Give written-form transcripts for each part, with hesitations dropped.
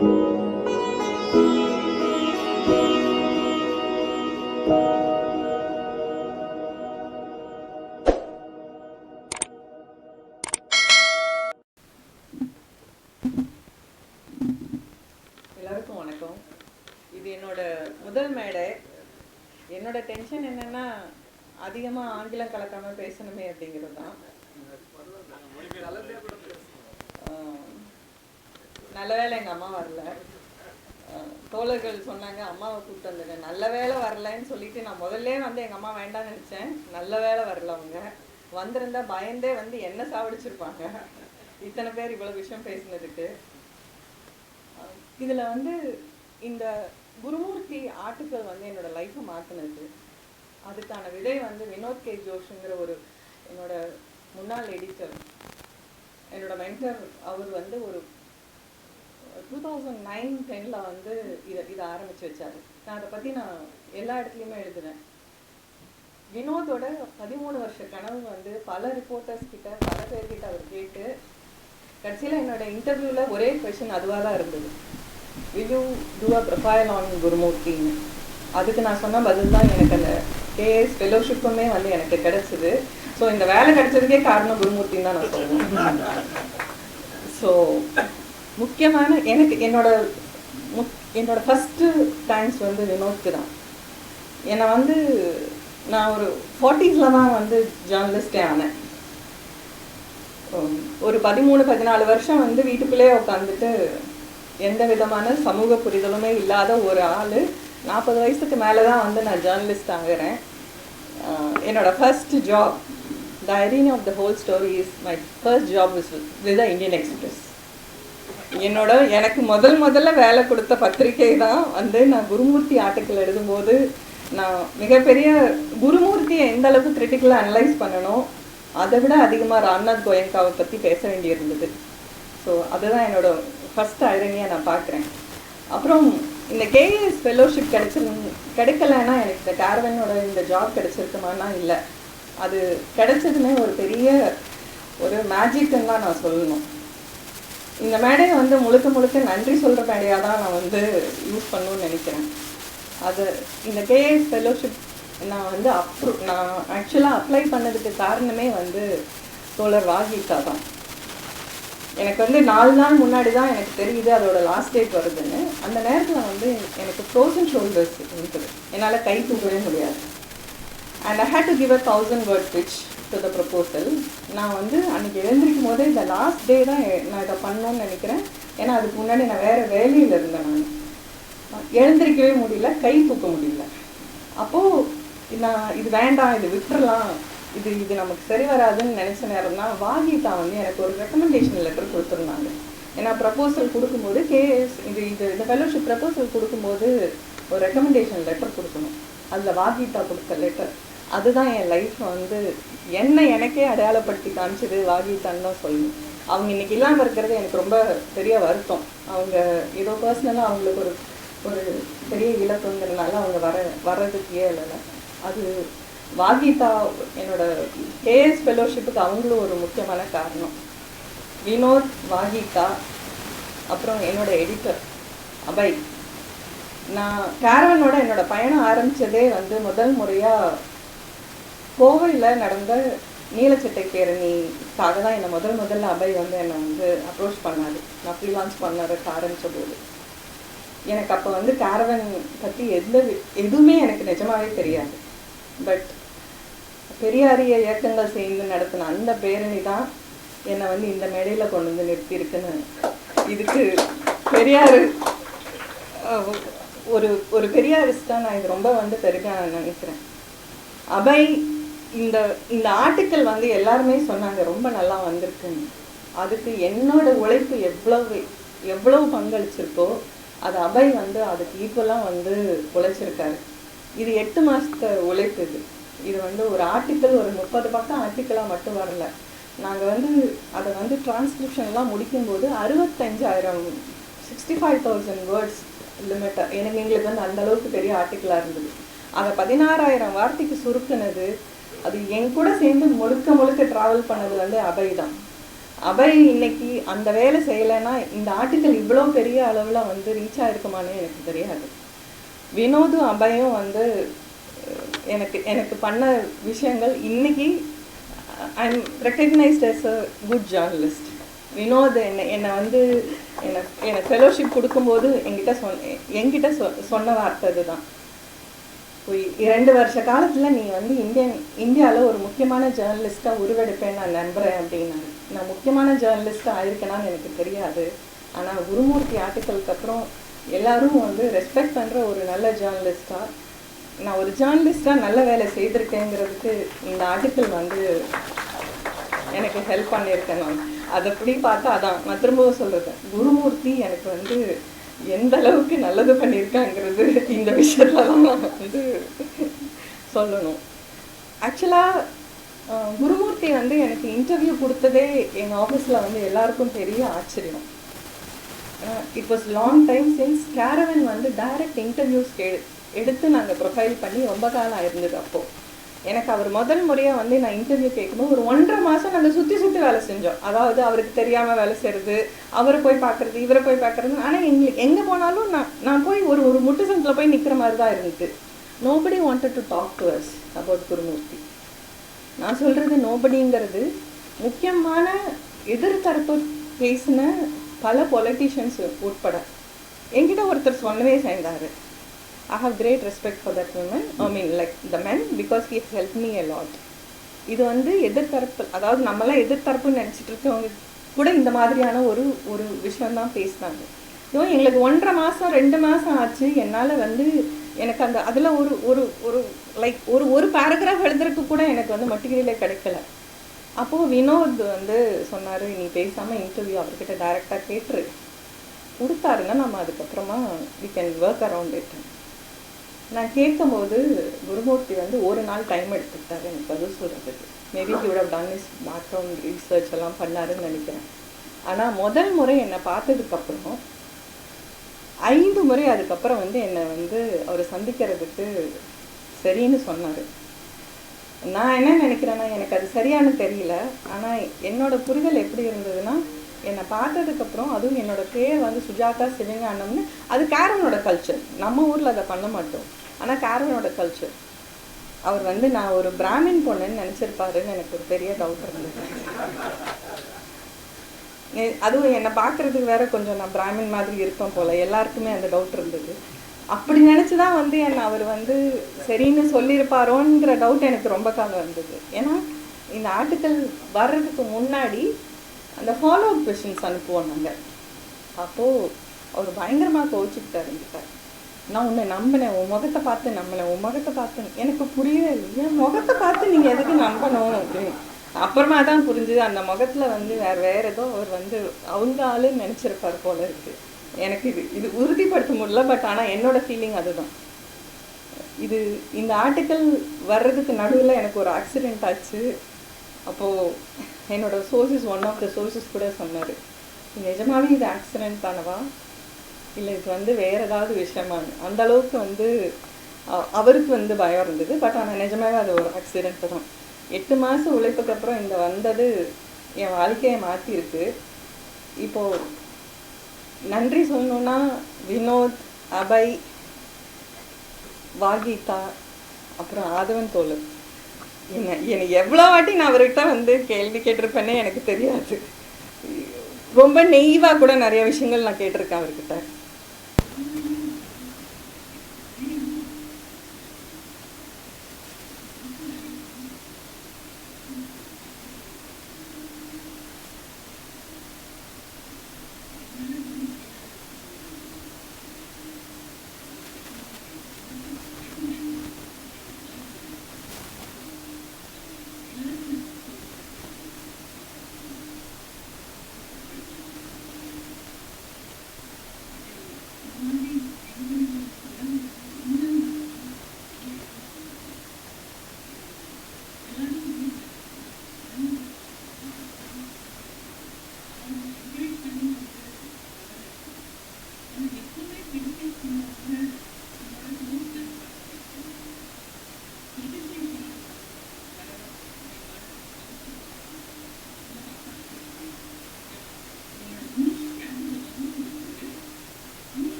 எல்லாருக்கும் வணக்கம். இது என்னோட முதல் மேடை. என்னோட டென்ஷன் என்னன்னா அதிகமாக ஆங்கிலம் கலக்காமல் பேசணுமே அப்படிங்கிறது தான். நல்ல வேலை எங்கள் அம்மா வரல. தோழர்கள் சொன்னாங்க அம்மாவை கூப்பிட்டு வந்துங்க. நல்ல வேலை வரலன்னு சொல்லிட்டு நான் முதல்ல வந்து எங்கள் அம்மா வேண்டாம்னு நினச்சேன். நல்ல வேலை வரல. அவங்க வந்திருந்தா பயந்தே வந்து என்ன சாவடிச்சிருப்பாங்க. இத்தனை பேர் இவ்வளோ விஷயம் பேசினதுக்கு. இதில் வந்து இந்த குருமூர்த்தி ஆர்டிக்கல் வந்து என்னோடய லைஃப்பை மாற்றினது. அதுக்கான விதை வந்து வினோத் கே ஜோஷுங்கிற ஒரு என்னோட முன்னாள் எடிட்டர், என்னோட மென்டர், அவர் வந்து ஒரு 2009-10 வந்து இதை ஆரம்பித்து வச்சார். நான் அதை பற்றி நான் எல்லா இடத்துலையுமே எழுதுனேன். வினோதோட 13 வருஷ கனவு வந்து பல ரிப்போர்ட்டர்ஸ் கிட்ட, பல பேர்கிட்ட அவர் கேட்டு கடைசியில் என்னோட இன்டர்வியூவில் ஒரே கொஷின் அதுவாக தான் இருந்தது, will you do a profile on Gurumurthy? அதுக்கு நான் சொன்ன பதில் தான் எனக்கு அந்த கேஎஸ் ஃபெலோஷிப்புமே வந்து எனக்கு கிடச்சிது. ஸோ இந்த வேலை கிடைச்சதுக்கே காரணம் குருமூர்த்தின்னு தான் நான் சொல்லுவேன். ஸோ முக்கியமான எனக்கு என்னோட ஃபஸ்ட்டு தேங்க்ஸ் வந்து வினோத்க்கு தான். என்னை வந்து நான் ஒரு 40s தான் வந்து ஜேர்னலிஸ்டே ஆனேன். ஒரு 13-14 வருஷம் வந்து வீட்டுக்குள்ளேயே உட்காந்துட்டு எந்த விதமான சமூக புரிதலுமே இல்லாத ஒரு ஆள் 40 வயசுக்கு மேலே தான் வந்து நான் ஜேர்னலிஸ்ட் ஆகிறேன். என்னோடய first job, the irony of the whole story is my first job with the Indian Express. எனக்கு முதல்ல வேலை கொடுத்த பத்திரிகை தான் வந்து நான் குருமூர்த்தி ஆர்டிக்கல் எழுதும்போது நான் மிகப்பெரிய குருமூர்த்தியை எந்த அளவுக்கு கிரிட்டிக்கலாக அனலைஸ் பண்ணணும், அதை விட அதிகமாக ராம்நாத் கோயங்காவை பற்றி பேச வேண்டியிருந்தது. ஸோ அதுதான் என்னோட ஃபஸ்ட் ஐரனியாக நான் பார்க்குறேன். அப்புறம் இந்த கேஎஸ் ஃபெலோஷிப் கிடைக்கலன்னா எனக்கு இந்த கேரவனோட இந்த ஜாப் கிடைச்சிருக்குமானா இல்லை. அது கிடைச்சதுமே ஒரு பெரிய ஒரு மேஜிக்குன்னு தான் நான் சொல்லணும். இந்த மேடையை வந்து முழுக்க நன்றி சொல்கிற மேடையாக தான் நான் வந்து யூஸ் பண்ணணும்னு நினைக்கிறேன். அது இந்த கேஎஸ் ஃபெலோஷிப் நான் வந்து நான் ஆக்சுவலாக அப்ளை பண்ணதுக்கு காரணமே வந்து தோழர் வாகீதா தான். எனக்கு வந்து 4 நாள் முன்னாடி தான் எனக்கு தெரியுது அதோட லாஸ்ட் டேட் வருதுன்னு. அந்த நேரத்தில் வந்து எனக்கு ஃப்ரோசன் ஷோல்டர்ஸ் இருக்குது, என்னால் கை தூக்கவே முடியாது. And I hate to give 1000 word pitch to the proposal. நான் வந்து அன்றைக்கி எழுந்திரிக்கும் போதே இந்த லாஸ்ட் டே தான் நான் இதை பண்ணணும்னு நினைக்கிறேன். ஏன்னா அதுக்கு முன்னாடி நான் வேறு வேலையில் இருந்தேன். நான் எழுந்திரிக்கவே முடியல, கை தூக்க முடியல. அப்போது நான் இது வேண்டாம், இது விட்டுறலாம், இது நமக்கு சரி வராதுன்னு நினச்ச நேரம் தான் வாகீதா வந்து எனக்கு ஒரு ரெக்கமெண்டேஷன் லெட்டர் கொடுத்துருந்தாங்க. ஏன்னா ப்ரப்போசல் கொடுக்கும்போது கேஎஸ் இந்த ஃபெலோஷிப் ப்ரப்போசல் கொடுக்கும்போது ஒரு ரெக்கமெண்டேஷன் லெட்டர் கொடுக்கணும். அதில் வாகீதா கொடுத்த லெட்டர் அதுதான் என் லைஃப்பில் வந்து எனக்கே அடையாளப்படுத்தி காமிச்சது வாகீதான்னு தான் சொல்லணும். அவங்க இன்றைக்கி இல்லாமல் இருக்கிறது எனக்கு ரொம்ப பெரிய வருத்தம். அவங்க ஏதோ பர்சனலாக அவங்களுக்கு ஒரு பெரிய இழப்புங்கிறதுனால அவங்க வர்றதுக்கு இயலலை. அது வாகீதா என்னோட கேஎஸ் ஃபெலோஷிப்புக்கு அவங்களும் ஒரு முக்கியமான காரணம். வினோத், வாகீதா, அப்புறம் என்னோட எடிட்டர் அபய். நான் கேரவனோட என்னோட பயணம் ஆரம்பித்ததே வந்து முதல் முறையாக கோவையில் நடந்த நீலச்சட்டை பேரணிக்காக தான் என்னை முதல்ல அபய் வந்து என்னை வந்து அப்ரோச் பண்ணார். நான் ஃப்ரீலான்ஸ் பண்ணறதுக்கு ஆரம்பித்த போது எனக்கு அப்போ வந்து கேரவன் பற்றி எதுவுமே எனக்கு நிஜமாகவே தெரியாது. பட் பெரியாரிய இயக்கங்கள் சேர்ந்து நடத்தின அந்த பேரணி தான் என்னை வந்து இந்த மேடையில் கொண்டு வந்து நிறுத்தியிருக்குன்னு, இதுக்கு பெரியார் ஒரு பெரியாரிஸ்டாக நான் இது ரொம்ப வந்து பெருசாக நான் நினைக்கிறேன். அபய் இந்த ஆர்டிக்கல் வந்து எல்லாருமே சொன்னாங்க ரொம்ப நல்லா வந்திருக்குன்னு. அதுக்கு என்னோட உழைப்பு எவ்வளவு பங்களிச்சிருக்கோ அது அபய் வந்து அதுக்கு ஈக்குவலாக வந்து உழைச்சிருக்காரு. இது 8 மாதத்து உழைப்பு. இது வந்து ஒரு ஆர்டிக்கல், ஒரு 30 பக்கம் ஆர்டிக்கலாக மட்டும் வரல. நாங்கள் வந்து அதை வந்து டிரான்ஸ்கிரிப்ஷன்லாம் முடிக்கும்போது 65,000 வேர்ட்ஸ் லிமிட்டாக எங்களுக்கு வந்து அந்தளவுக்கு பெரிய ஆர்டிக்கலாக இருந்தது. அதை 16,000 வார்த்தைக்கு சுருக்குனது, அது என் கூட சேர்ந்து முழுக்க ட்ராவல் பண்ணது வந்து அபய் தான். அபய் இன்னைக்கு அந்த வேலை செய்யலைன்னா இந்த ஆர்டிக்கல் இவ்வளோ பெரிய அளவில் வந்து ரீச் ஆகிருக்குமான்னு எனக்கு தெரியாது. வினோதும் அபயும் வந்து எனக்கு எனக்கு பண்ண விஷயங்கள் இன்னைக்கு I am recognised as a good journalist. Vinod என்னை வந்து என்னை ஃபெலோஷிப் கொடுக்கும்போது என்கிட்ட சொன்ன வார்த்தை இதுதான். 2 வருஷ காலத்தில் நீ வந்து இந்தியாவில் ஒரு முக்கியமான ஜேர்னலிஸ்ட்டாக உருவெடுப்பேன் நான் நம்புகிறேன் அப்படின்னாரு. நான் முக்கியமான ஜேர்னலிஸ்ட்டாக ஆயிருக்கேனான்னு எனக்கு தெரியாது. ஆனால் குருமூர்த்தி ஆர்டிக்கலுக்கு அப்புறம் எல்லாரும் வந்து ரெஸ்பெக்ட் பண்ணுற ஒரு நல்ல ஜேர்னலிஸ்ட்டாக நான் ஒரு ஜேர்னலிஸ்ட்டாக நல்ல வேலை செய்திருக்கேங்கிறதுக்கு இந்த ஆர்டிக்கல் வந்து எனக்கு ஹெல்ப் பண்ணியிருக்கேன். நான் அதை எப்படி பார்த்தா அதான் நான் திரும்பவும் சொல்கிறேன், குருமூர்த்தி எனக்கு வந்து எந்த அளவுக்கு நல்லது பண்ணியிருக்காங்கிறது இந்த விஷயத்துல தான் நான் வந்து சொல்லணும். ஆக்சுவலாக குருமூர்த்தி வந்து எனக்கு இன்டர்வியூ கொடுத்ததே எங்கள் ஆஃபீஸில் வந்து எல்லாருக்கும் பெரிய ஆச்சரியம். It was long time since caravan வந்து டைரக்ட் இன்டர்வியூஸ் எடுத்து நாங்கள் ப்ரொஃபைல் பண்ணி ரொம்ப காலம் ஆயிருந்தது. அப்போது எனக்கு அவர் முதல் முறையாக வந்து நான் இன்டர்வியூ கேட்கும்போது ஒரு 1.5 மாதம் நாங்கள் சுற்றி வேலை செஞ்சோம். அதாவது அவருக்கு தெரியாமல் வேலை செய்கிறது, அவரை போய் பார்க்குறது, இவரை போய் பார்க்குறது. ஆனால் எங்களுக்கு எங்கே போனாலும் நான் போய் ஒரு முட்டு சந்தில் போய் நிற்கிற மாதிரி தான் இருந்துச்சு. Nobody wanted to talk to us about Gurumurthy. நான் சொல்கிறது நோபடிங்கிறது முக்கியமான எதிர்த்தரப்பு பேசின பல பொலிட்டிஷியன்ஸ் உட்பட என்கிட்ட ஒருத்தர் சொல்லவே செய்தார். I have great respect for that woman, I mean like the men, because he has helped me a lot. இது வந்து எதிர்த்தரப்பு, அதாவது நம்மளாம் எதிர்த்தரப்புன்னு நினச்சிட்டு இருக்கவங்க கூட இந்த மாதிரியான ஒரு விஷயம்தான் பேசினாங்க. ஸோ எங்களுக்கு 1.5 மாதம் 2 மாதம் ஆச்சு. என்னால் வந்து எனக்கு அந்த அதில் ஒரு லைக் ஒரு பேராகிராஃப் எழுதுறதுக்கு கூட எனக்கு வந்து மெட்டீரியலே கிடைக்கல. அப்போது வினோத் வந்து சொன்னார், நீ பேசாமல் இன்டர்வியூ அவர்கிட்ட டைரெக்டாக கேட்டுரு, கொடுத்தாருன்னா நம்ம அதுக்கப்புறமா we can work around it. நான் கேட்கும்போது குருமூர்த்தி வந்து ஒரு நாள் டைம் எடுத்துக்கிட்டாரு எனக்கு பதில் சொல்கிறதுக்கு. Maybe he would have done his background research எல்லாம் பண்ணாருன்னு நினைக்கிறேன். ஆனால் முதல் முறை என்னை பார்த்ததுக்கப்புறம் 5 முறை அதுக்கப்புறம் வந்து என்னை வந்து அவர் சந்திக்கிறதுக்கு சரின்னு சொன்னார். நான் என்ன நினைக்கிறேன்னா, எனக்கு அது சரியானு தெரியல. ஆனால் என்னோட புரிதல் எப்படி இருந்ததுன்னா, என்னை பார்த்ததுக்கப்புறம், அதுவும் என்னோட பேர் வந்து சுஜாதா சிவஞானம்னு, அது கேரவனோட கல்ச்சர். நம்ம ஊரில் அதை பண்ண மாட்டோம், ஆனால் கேரவனோட கல்ச்சர். அவர் வந்து நான் ஒரு பிராமின் பொண்ணுன்னு நினச்சிருப்பாருன்னு எனக்கு ஒரு பெரிய டவுட் இருந்தது. அதுவும் என்னை பார்க்குறதுக்கு வேற கொஞ்சம் நான் பிராமின் மாதிரி இருப்பேன் போல், எல்லாருக்குமே அந்த டவுட் இருந்தது. அப்படி நினச்சி தான் வந்து என்னை அவர் வந்து சரின்னு சொல்லியிருப்பாரோங்கிற டவுட் எனக்கு ரொம்ப காலம் இருந்தது. ஏன்னா இந்த ஆர்டிக்கல் வர்றதுக்கு முன்னாடி அந்த ஃபாலோ அப் கொஷின்ஸ் அனுப்புவோம் நாங்கள். அப்போது அவர் பயங்கரமாக கோவிச்சுக்கிட்டார் இருந்துட்டார். நான் உன்னை நம்பினேன், உன் முகத்தை பார்த்து நம்பினேன், உன் முகத்தை பார்த்து எனக்கு புரியவே இல்லை, என் முகத்தை பார்த்து நீங்கள் எதுக்கு நம்பணும் அப்படின்னு. அப்புறமா தான் புரிஞ்சுது, அந்த முகத்தில் வந்து வேறு ஏதோ அவர் வந்து அவங்க ஆளுன்னு நினச்சிருப்பார் போல இருக்குது. எனக்கு இது உறுதிப்படுத்த முடியல, பட் ஆனால் என்னோடய ஃபீலிங் அதுதான். இந்த ஆர்டிக்கல் வர்றதுக்கு நடுவில் எனக்கு ஒரு ஆக்சிடெண்ட் ஆச்சு. அப்போது என்னோடய sources, one of the sources கூட சொன்னார், நிஜமாவே இது ஆக்சிடெண்ட் தானவா இல்லை இது வந்து வேறு ஏதாவது விஷயமானு. அந்தளவுக்கு வந்து அவருக்கு வந்து பயம் இருந்தது. பட் ஆனால் நிஜமாவே அது ஒரு ஆக்சிடெண்ட்டு தான். 8 மாதம் உழைப்புக்கு அப்புறம் இந்த வந்தது என் வாழ்க்கையை மாற்றிருக்கு. இப்போது நன்றி சொல்லணுன்னா வினோத், அபய், வாகீதா, அப்புறம் ஆதவன் தோழர். என்னை எவ்வளோ வாட்டி நான் அவர்கிட்ட வந்து கேள்வி கேட்டிருப்பேன்னே எனக்கு தெரியாது. ரொம்ப நெய்வாக கூட நிறைய விஷயங்கள் நான் கேட்டிருக்கேன் அவர்கிட்ட.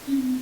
ம்.